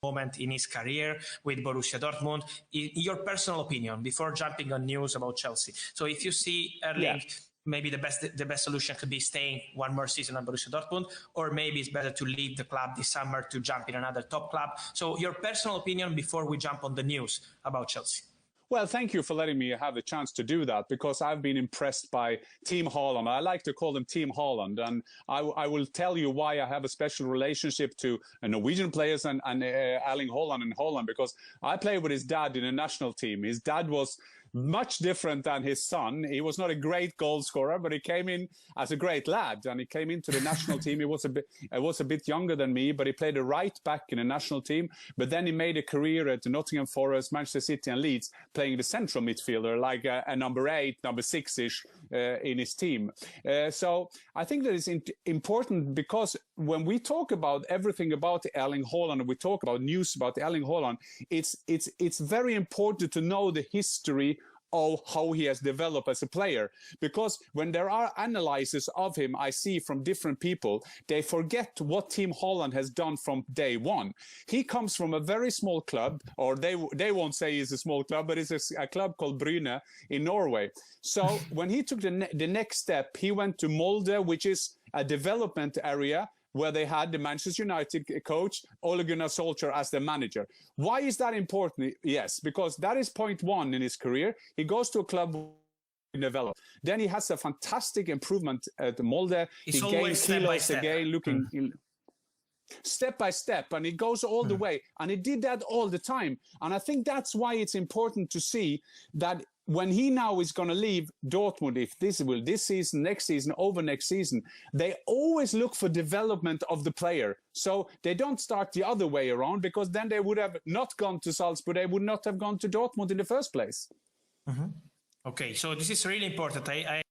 moment in his career with Borussia Dortmund. In your personal opinion, before jumping on news about Chelsea, so if you see Erling, maybe the best solution could be staying one more season at Borussia Dortmund, or maybe it's better to leave the club this summer to jump in another top club. So your personal opinion before we jump on the news about Chelsea. Well, thank you for letting me have the chance to do that, because I've been impressed by Team Haaland. I like to call them Team Haaland, and I will tell you why I have a special relationship to Norwegian players and Erling Haaland in Holland, because I played with his dad in a national team. His dad was much different than his son. He was not a great goal scorer, but he came in as a great lad, and he came into the national team. He was a bit younger than me, but he played a right back in a national team. But then he made a career at Nottingham Forest, Manchester City, and Leeds, playing the central midfielder, like a number 8, number 6-ish in his team. So I think that is important, because when we talk about everything about Erling Haaland, and we talk about news about Erling Haaland, it's very important to know the history of how he has developed as a player. Because when there are analyses of him, I see from different people, they forget what Team Haaland has done from day one. He comes from a very small club, or they won't say it's a small club, but it's a club called Bryne in Norway. So when he took the next step, he went to Molde, which is a development area, where they had the Manchester United coach, Ole Gunnar Solskjaer, as the manager. Why is that important? Yes, because that is point one in his career. He goes to a club develop. Then he has a fantastic improvement at Molde. He gains kilos again, looking step by step, and it goes all the way. And he did that all the time. And I think that's why it's important to see that when he now is going to leave Dortmund, if this season, next season, over next season, they always look for development of the player. So they don't start the other way around, because then they would have not gone to Salzburg. They would not have gone to Dortmund in the first place. Okay, so this is really important. I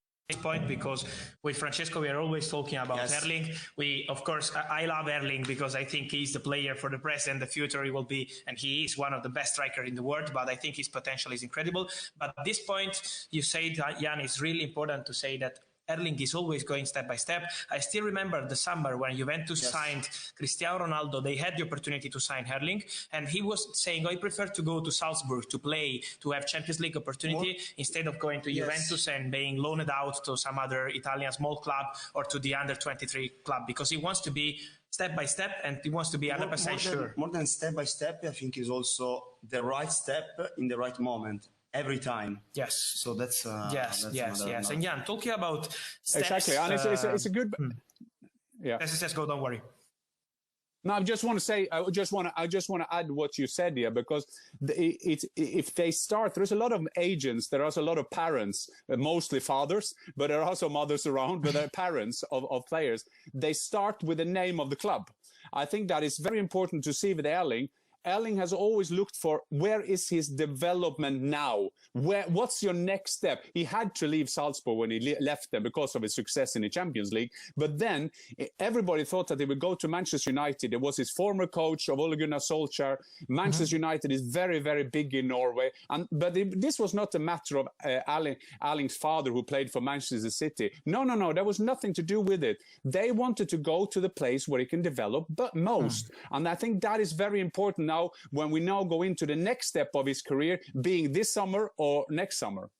point, because with Francesco we are always talking about Erling. I love Erling because I think he's the player for the present, the future he will be, and he is one of the best strikers in the world, but I think his potential is incredible. But at this point you said, Jan, it's really important to say that Erling is always going step by step. I still remember the summer when Juventus signed Cristiano Ronaldo. They had the opportunity to sign Erling, and he was saying, I prefer to go to Salzburg to play, to have Champions League opportunity, instead of going to Juventus and being loaned out to some other Italian small club or to the under-23 club, because he wants to be step by step, and he wants to be 100% sure. More than step by step, I think is also the right step in the right moment. Every time. Yes. So that's yes. And Jan, talking about steps, exactly, and it's a good. Yeah. Let's go. Don't worry. No, I just want to say, I just want to add what you said here, because if they start, there's a lot of agents, there are a lot of parents, mostly fathers, but there are also mothers around, but they're parents of players. They start with the name of the club. I think that is very important to see with Erling. Erling has always looked for, where is his development now? What's your next step? He had to leave Salzburg when he left them because of his success in the Champions League. But then everybody thought that he would go to Manchester United. It was his former coach of Ole Gunnar Solskjaer. Manchester United is very, very big in Norway. But this was not a matter of Erling's father who played for Manchester City. No. There was nothing to do with it. They wanted to go to the place where he can develop most. And I think that is very important now, when we now go into the next step of his career, being this summer or next summer.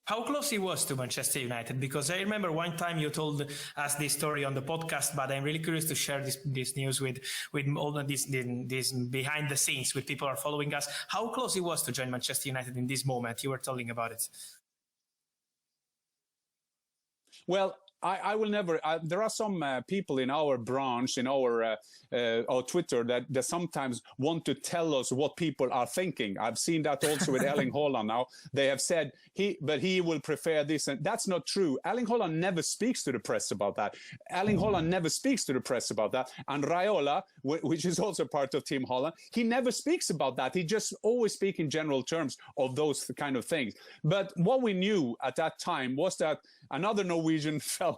How close he was to Manchester United? Because I remember one time you told us this story on the podcast, but I'm really curious to share this news with all of this behind the scenes, with people who are following us. How close he was to join Manchester United in this moment? You were telling about it. Well, I will never. There are some people in our branch, in our Twitter, that sometimes want to tell us what people are thinking. I've seen that also with Erling Haaland. Now they have said he will prefer this, and that's not true. Erling Haaland never speaks to the press about that. Erling Haaland never speaks to the press about that. And Raiola, which is also part of Team Haaland, he never speaks about that. He just always speaks in general terms of those kind of things. But what we knew at that time was that another Norwegian fellow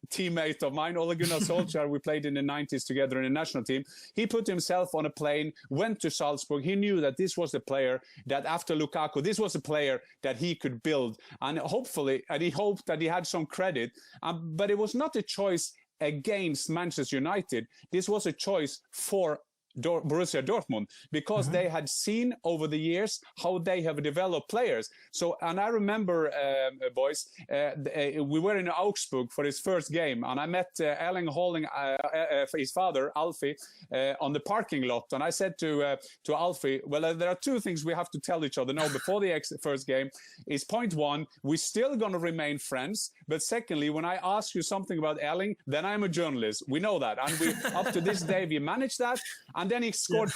teammate of mine, Ole Gunnar Solskjaer, we played in the 90s together in the national team. He put himself on a plane, went to Salzburg. He knew that this was the player that after Lukaku, this was a player that he could build. And hopefully, and he hoped that he had some credit. But it was not a choice against Manchester United. This was a choice for Borussia Dortmund, because they had seen over the years how they have developed players. So, and I remember, boys, we were in Augsburg for his first game, and I met Erling Haaland, his father, Alfie, on the parking lot. And I said to Alfie, well, there are two things we have to tell each other now before the first game. Is point one, we're still going to remain friends. But secondly, when I ask you something about Erling, then I'm a journalist. We know that. And we, up to this day, we managed that. And then he scored,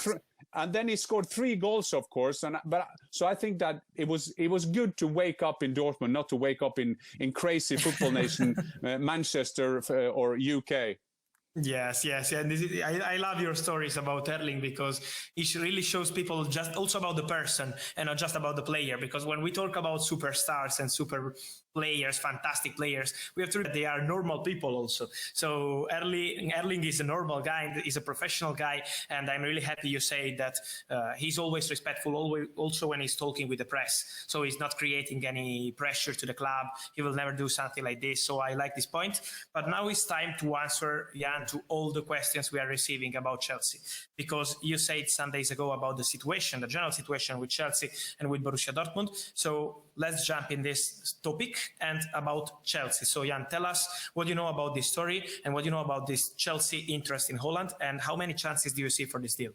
and then he scored 3 goals, of course. So I think that it was good to wake up in Dortmund, not to wake up in crazy football nation, Manchester or UK. Yes. And I love your stories about Erling, because it really shows people just also about the person and not just about the player. Because when we talk about superstars and super players, fantastic players, we have to remember that they are normal people also. So Erling is a normal guy, he's a professional guy, and I'm really happy you say that he's always respectful, always, also when he's talking with the press. So he's not creating any pressure to the club. He will never do something like this. So I like this point. But now it's time to answer, Jan, to all the questions we are receiving about Chelsea, because you said some days ago about the situation, the general situation with Chelsea and with Borussia Dortmund. So let's jump in this topic and about Chelsea. So Jan, tell us what you know about this story and what you know about this Chelsea interest in Haaland, and how many chances do you see for this deal?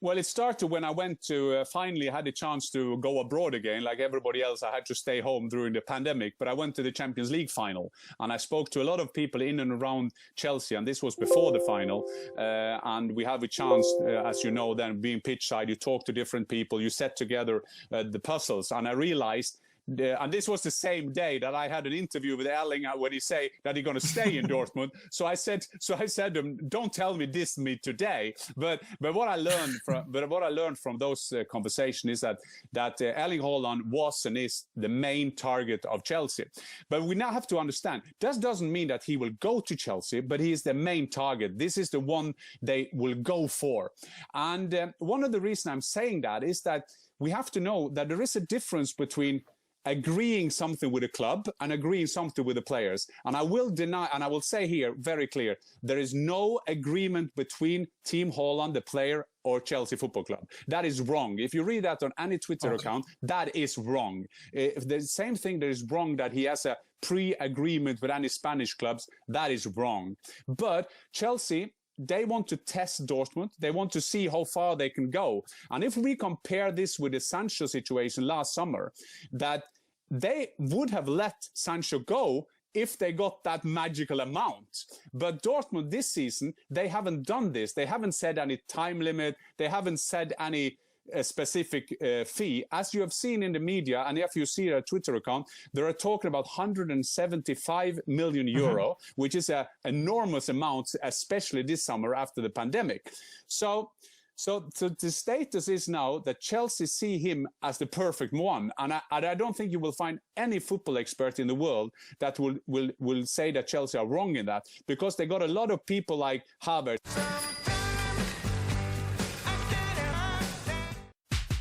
Well, it started when I went to finally had a chance to go abroad again. Like everybody else, I had to stay home during the pandemic, but I went to the Champions League final, and I spoke to a lot of people in and around Chelsea, and this was before the final. And we have a chance, as you know, then being pitch side, you talk to different people, you set together the puzzles, and I realized, and this was the same day that I had an interview with Erling when he said that he's going to stay in Dortmund. So I said to him, "Don't tell me this today." But what I learned from those conversations is that Erling Haaland was and is the main target of Chelsea. But we now have to understand that doesn't mean that he will go to Chelsea, but he is the main target. This is the one they will go for. And one of the reasons I'm saying that is that we have to know that there is a difference between agreeing something with a club and agreeing something with the players. And I will deny, and I will say here very clear, there is no agreement between Team Haaland, the player, or Chelsea Football Club. That is wrong. If you read that on any Twitter account, that is wrong. If the same thing that is wrong that he has a pre-agreement with any Spanish clubs, that is wrong. But Chelsea, they want to test Dortmund. They want to see how far they can go. And if we compare this with the Sancho situation last summer, that they would have let Sancho go if they got that magical amount. But Dortmund this season, they haven't done this. They haven't said any time limit. They haven't said any specific fee. As you have seen in the media, and if you see their Twitter account, they are talking about 175 million euro, which is an enormous amount, especially this summer after the pandemic. So the status is now that Chelsea see him as the perfect one. And I don't think you will find any football expert in the world that will say that Chelsea are wrong in that, because they got a lot of people like Havertz.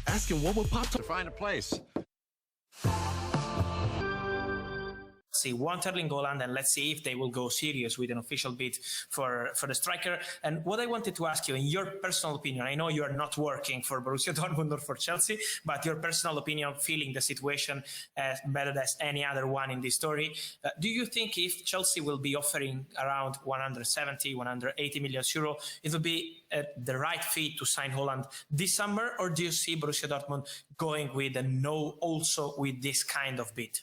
Ask him what will pop to find a place. See, want Erling Haaland, and let's see if they will go serious with an official bid for the striker. And what I wanted to ask you, in your personal opinion, I know you are not working for Borussia Dortmund or for Chelsea, but your personal opinion, feeling the situation as better as any other one in this story, do you think if Chelsea will be offering around 170, 180 million euro, it will be the right fee to sign Haaland this summer, or do you see Borussia Dortmund going with a no also with this kind of bid?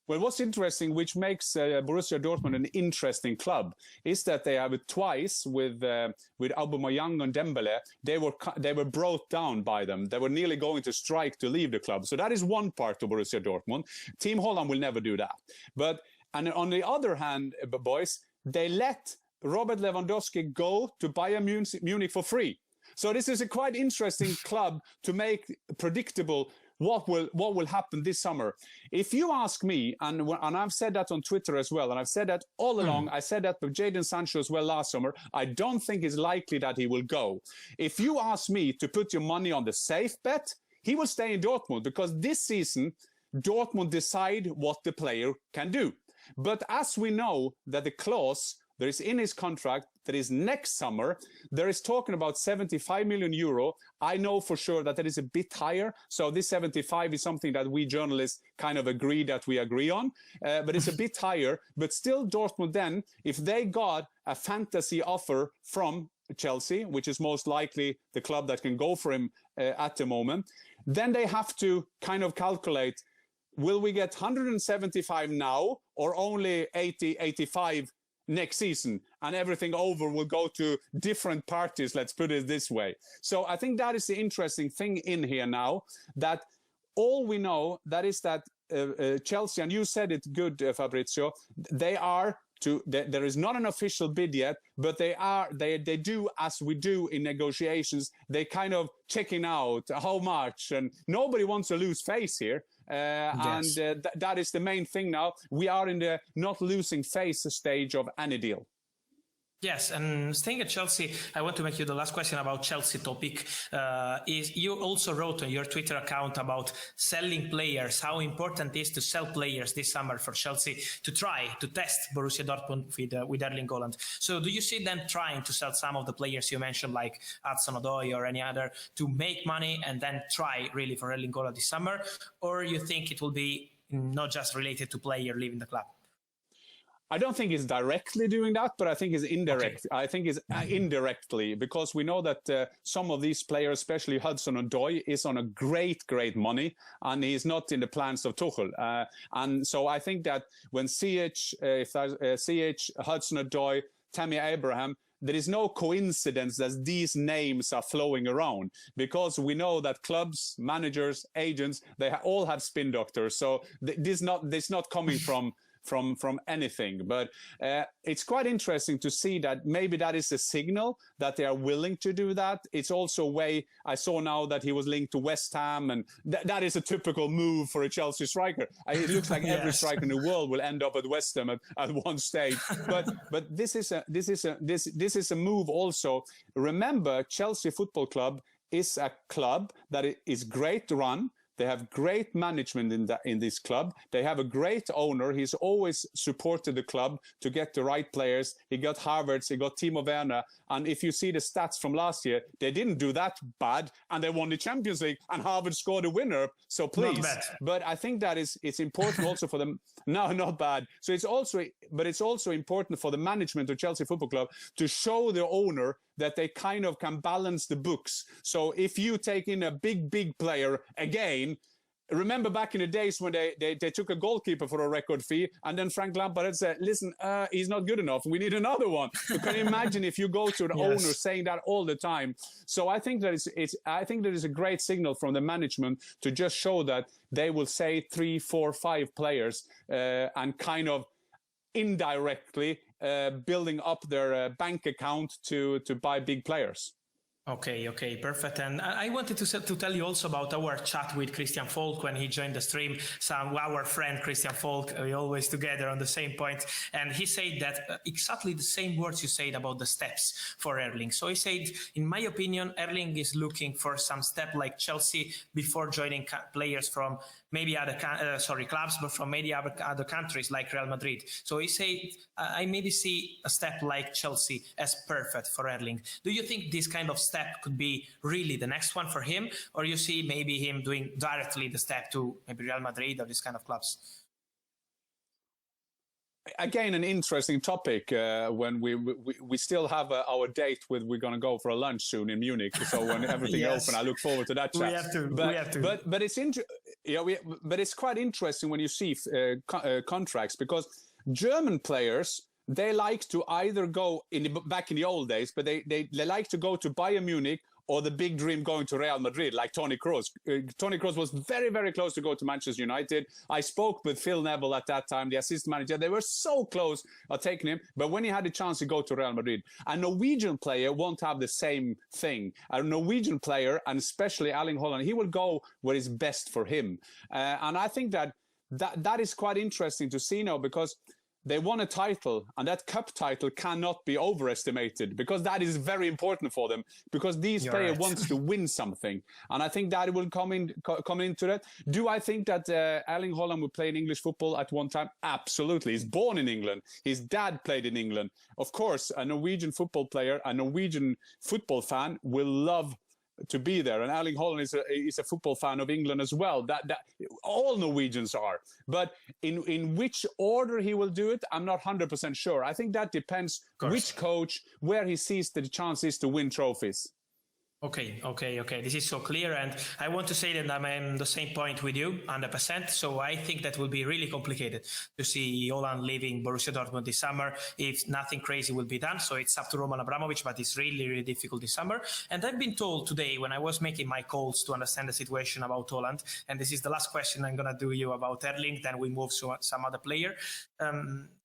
Well, what's interesting, which makes Borussia Dortmund an interesting club, is that they have it twice with Aubameyang and Dembele. They were brought down by them. They were nearly going to strike to leave the club. So that is one part of Borussia Dortmund. Team Haaland will never do that. And on the other hand, boys, they let Robert Lewandowski go to Bayern Munich for free. So this is a quite interesting club to make predictable what will happen this summer. If you ask me, and I've said that on Twitter as well, and I've said that all along, I said that with Jadon Sancho as well last summer, I don't think it's likely that he will go. If you ask me to put your money on the safe bet, he will stay in Dortmund, because this season, Dortmund decide what the player can do. But as we know that the clause there is in his contract that is next summer, there is talking about 75 million euro. I know for sure that is a bit higher. So this 75 is something that we journalists kind of agree on. But it's a bit higher. But still, Dortmund then, if they got a fantasy offer from Chelsea, which is most likely the club that can go for him at the moment, then they have to kind of calculate, will we get 175 now or only 80, 85 next season, and everything over will go to different parties, let's put it this way. So I think that is the interesting thing in here now, that all we know, that is that Chelsea, and you said it good, Fabrizio, there is not an official bid yet, but they do, as we do in negotiations, they kind of checking out how much, and nobody wants to lose face here. Yes. And that is the main thing now. We are in the not losing face stage of any deal. Yes, and staying at Chelsea, I want to make you the last question about Chelsea topic. Is you also wrote on your Twitter account about selling players, how important it is to sell players this summer for Chelsea to try to test Borussia Dortmund with Erling Haaland. So do you see them trying to sell some of the players you mentioned, like Hudson-Odoi or any other, to make money and then try really for Erling Haaland this summer? Or you think it will be not just related to player leaving the club? I don't think it's directly doing that, but I think it's indirect. Okay. I think it's indirectly, because we know that some of these players, especially Hudson-Odoi, is on a great money, and he's not in the plans of Tuchel. And so I think that when CH, Hudson-Odoi, Tammy Abraham, there is no coincidence that these names are flowing around, because we know that clubs, managers, agents, they all have spin doctors. So this not coming from anything, but it's quite interesting to see that maybe that is a signal that they are willing to do that. It's also a way, I saw now that he was linked to West Ham, and that is a typical move for a Chelsea striker. It looks like every striker in the world will end up at West Ham at one stage. But this is a move also. Remember, Chelsea Football Club is a club that is great run. They have great management in this club. They have a great owner. He's always supported the club to get the right players. He got Havertz, he got Timo Werner. And if you see the stats from last year, they didn't do that bad. And they won the Champions League, and Havertz scored a winner. So please. Not bad. But I think that it's important also for them. No, not bad. So it's also important for the management of Chelsea Football Club to show the owner that they kind of can balance the books. So if you take in a big player again, remember back in the days when they took a goalkeeper for a record fee, and then Frank Lampard said, listen, he's not good enough. We need another one. You can imagine if you go to the owner saying that all the time. So I think that I think there is a great signal from the management to just show that they will say 3, 4, 5 players and kind of indirectly building up their bank account to buy big players. Okay, perfect. And I wanted to tell you also about our chat with Christian Falk when he joined the stream. Our friend Christian Falk, we always together on the same point. And he said that exactly the same words you said about the steps for Erling. So he said, in my opinion, Erling is looking for some step like Chelsea before joining players from maybe other clubs, but from maybe other countries like Real Madrid. So he said, I maybe see a step like Chelsea as perfect for Erling. Do you think this kind of step could be really the next one for him, or you see maybe him doing directly the step to maybe Real Madrid or this kind of clubs? Again, an interesting topic when we still have our date with, we're going to go for a lunch soon in Munich. So when everything open, I look forward to that chat. We have to. But it's but it's quite interesting when you see contracts, because German players, they like to either go back in the old days, but they like to go to Bayern Munich, or the big dream going to Real Madrid, like Toni Kroos. Toni Kroos was very, very close to go to Manchester United. I spoke with Phil Neville at that time, the assistant manager. They were so close of taking him, but when he had the chance to go to Real Madrid, a Norwegian player won't have the same thing. A Norwegian player, and especially Erling Haaland, he will go where is best for him. And I think that is quite interesting to see now, because they won a title, and that cup title cannot be overestimated, because that is very important for them, because these players wants to win something. And I think that will come into that. Do I think that Erling Haaland will play in English football at one time? Absolutely. He's born in England. His dad played in England. Of course, a Norwegian football player, a Norwegian football fan will love to be there, and Erling Haaland is a football fan of England as well. That all Norwegians are, but in which order he will do it, I'm not 100% sure. I think that depends which coach, where he sees the chances to win trophies. Okay. This is so clear, and I want to say that I'm on the same point with you, 100%. So I think that will be really complicated to see Haaland leaving Borussia Dortmund this summer if nothing crazy will be done. So it's up to Roman Abramovich, but it's really, really difficult this summer. And I've been told today, when I was making my calls to understand the situation about Haaland, and this is the last question I'm going to do you about Erling, then we move to some other player.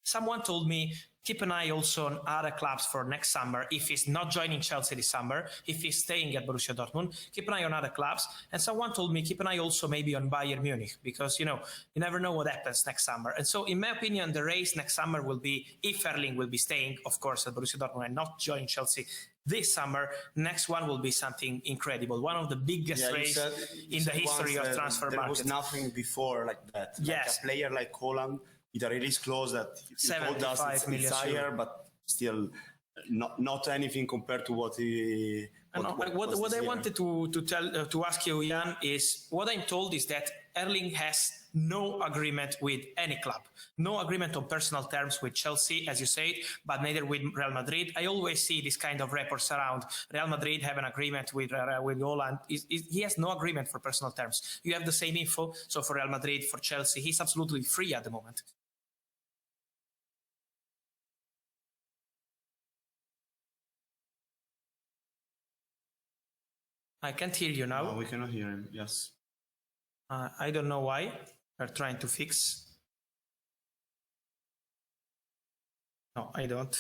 Someone told me, keep an eye also on other clubs for next summer. If he's not joining Chelsea this summer, if he's staying at Borussia Dortmund, keep an eye on other clubs. And someone told me, keep an eye also maybe on Bayern Munich, because, you never know what happens next summer. And so, in my opinion, the race next summer will be, if Erling will be staying, of course, at Borussia Dortmund and not joining Chelsea this summer, next one will be something incredible. One of the biggest races in the history of transfer market. There was nothing before like that. Yes. Like a player like Haaland, with a release clause that told us it's higher, but still not anything compared to what he. What I wanted to ask you, Jan, is what I'm told is that Erling has no agreement with any club, no agreement on personal terms with Chelsea, as you said, but neither with Real Madrid. I always see this kind of reports around. Real Madrid have an agreement with Haaland. He has no agreement for personal terms. You have the same info. So for Real Madrid, for Chelsea, he's absolutely free at the moment. I can't hear you now. No, we cannot hear him. Yes. I don't know why. We're trying to fix. No, I don't.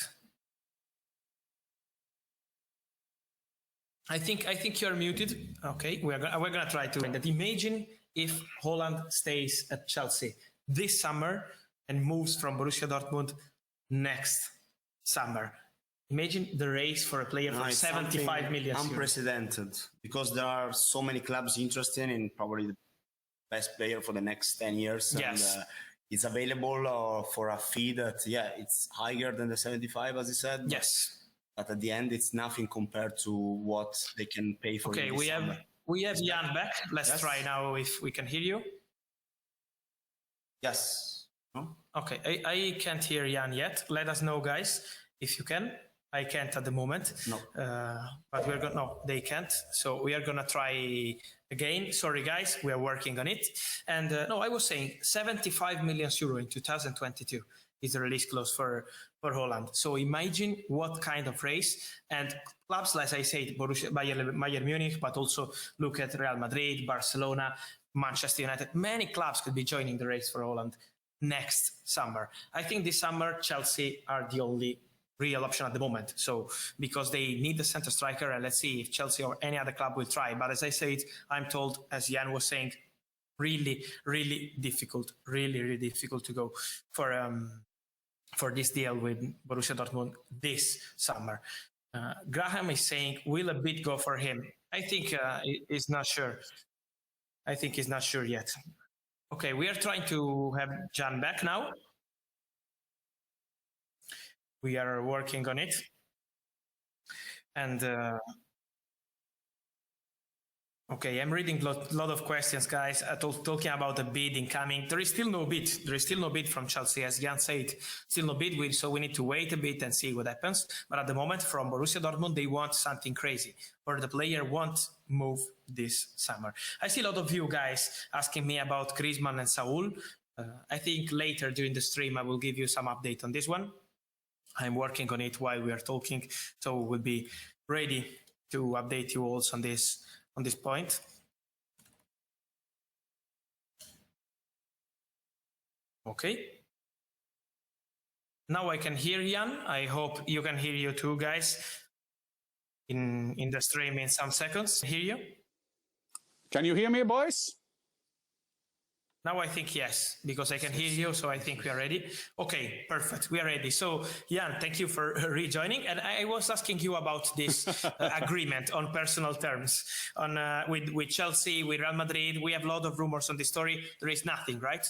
I think you're muted. Okay, we're gonna try to. That imagine if Haaland stays at Chelsea this summer and moves from Borussia Dortmund next summer. Imagine the race for a player for 75 million. Unprecedented, because there are so many clubs interested in probably the best player for the next 10 years. Yes. And it's available for a fee that, it's higher than the 75, as you said. Yes. But at the end, it's nothing compared to what they can pay for. Okay, we have Jan back. Let's try now if we can hear you. Yes. No? Okay, I can't hear Jan yet. Let us know, guys, if you can. I can't at the moment. No. But we're going to, no, they can't. So we are going to try again. Sorry, guys, we are working on it. And no, I was saying 75 million euro in 2022 is the release clause for Haaland. So imagine what kind of race, and clubs, like I said, Bayern Munich, but also look at Real Madrid, Barcelona, Manchester United. Many clubs could be joining the race for Haaland next summer. I think this summer, Chelsea are the only real option at the moment. So because they need the center striker, and let's see if Chelsea or any other club will try. But as I said, I'm told, as Jan was saying, really, really difficult to go for this deal with Borussia Dortmund this summer. Graham is saying, will a bid go for him? I think he's not sure. I think he's not sure yet. Okay, we are trying to have Jan back now. We are working on it. And okay, I'm reading a lot of questions, guys, talking about the bid incoming. There is still no bid. There is still no bid from Chelsea, as Jan said. Still no bid, so we need to wait a bit and see what happens. But at the moment, from Borussia Dortmund, they want something crazy, or the player won't move this summer. I see a lot of you guys asking me about Griezmann and Saul. I think later during the stream, I will give you some update on this one. I'm working on it while we are talking, so we'll be ready to update you also on this point. Okay. Now I can hear Jan. I hope you can hear you too, guys. In the stream in some seconds. Hear you? Can you hear me, boys? Now I think yes, because I can hear you, so I think we are ready. Okay, perfect. We are ready. So, Jan, thank you for rejoining. And I was asking you about this agreement on personal terms on with Chelsea, with Real Madrid. We have a lot of rumors on this story. There is nothing, right?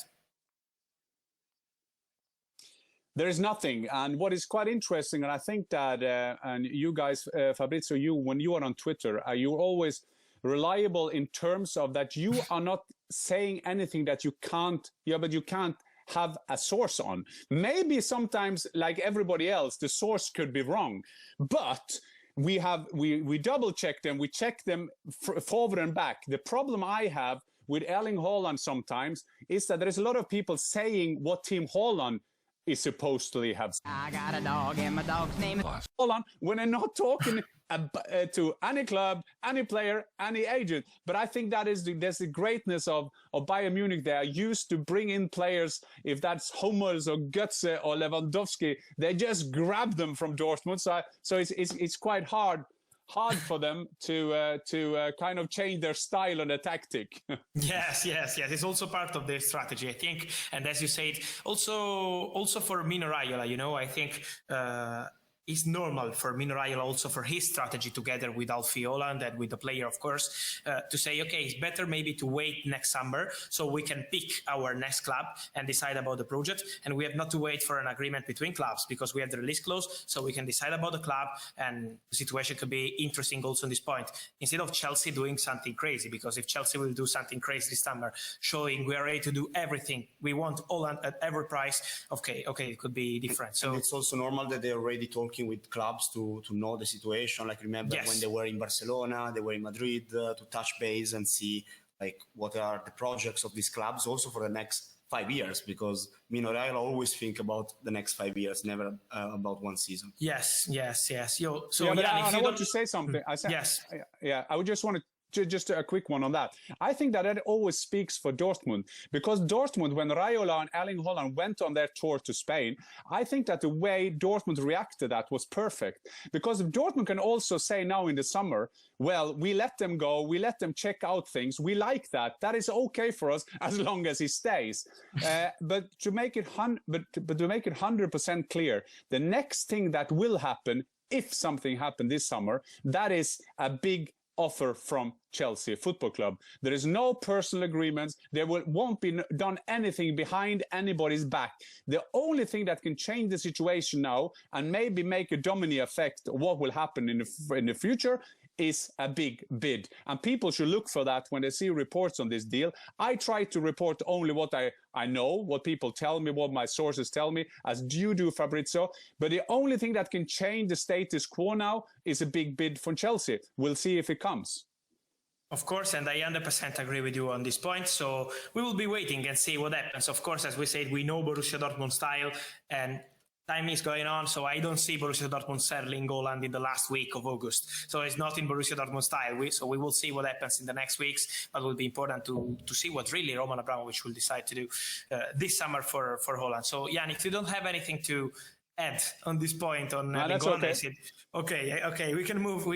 There is nothing. And what is quite interesting, and I think that, and you guys, Fabrizio, when you are on Twitter, you're always reliable in terms of that you are not saying anything that you can't, but you can't have a source on. Maybe sometimes, like everybody else, the source could be wrong, but we double check them, we check them forward and back. The problem I have with Erling Haaland sometimes is that there is a lot of people saying what Team Haaland is supposedly have. I got a dog and my dog's name is Haaland, when I'm not talking to any club, any player, any agent. But I think there's the greatness of Bayern Munich. They are used to bring in players, if that's Hummels or Götze or Lewandowski, they just grab them from Dortmund. So it's quite hard for them to kind of change their style and their tactic. Yes. It's also part of their strategy, I think. And as you said, also for Mino Raiola, I think it's normal for Mino Raiola, also for his strategy together with Alfie Haaland and with the player, of course, to say, okay, it's better maybe to wait next summer so we can pick our next club and decide about the project. And we have not to wait for an agreement between clubs because we have the release clause, so we can decide about the club, and the situation could be interesting also on this point. Instead of Chelsea doing something crazy, because if Chelsea will do something crazy this summer, showing we are ready to do everything, we want Haaland at every price, okay, it could be different. So and it's also normal that they're already talking with clubs to know the situation. Like remember when they were in Barcelona, they were in Madrid, to touch base and see like what are the projects of these clubs also for the next 5 years, because Mino Raiola always think about the next 5 years, never about one season. Yes. I want to say something. I would just want to just a quick one on that. I think that always speaks for Dortmund, because Dortmund, when Raiola and Erling Haaland went on their tour to Spain, I think that the way Dortmund reacted to that was perfect, because Dortmund can also say now in the summer, well, we let them go, we let them check out things, we like that is okay for us as long as he stays. But to make it 100% clear, the next thing that will happen, if something happened this summer, that is a big offer from Chelsea Football Club. There is no personal agreements. There won't be done anything behind anybody's back. The only thing that can change the situation now and maybe make a domino effect of what will happen in the future is a big bid. And people should look for that when they see reports on this deal. I try to report only what I know, what people tell me, what my sources tell me, as you do, Fabrizio. But the only thing that can change the status quo now is a big bid from Chelsea. We'll see if it comes. Of course, and I 100% agree with you on this point. So we will be waiting and see what happens. Of course, as we said, we know Borussia Dortmund style, and time is going on, so I don't see Borussia Dortmund selling Haaland in the last week of August. So it's not in Borussia Dortmund style. So we will see what happens in the next weeks, but it will be important to see what really Roman Abramovich will decide to do this summer for Haaland. So, Jan, if you don't have anything to add on this point on that's okay. Okay, we can move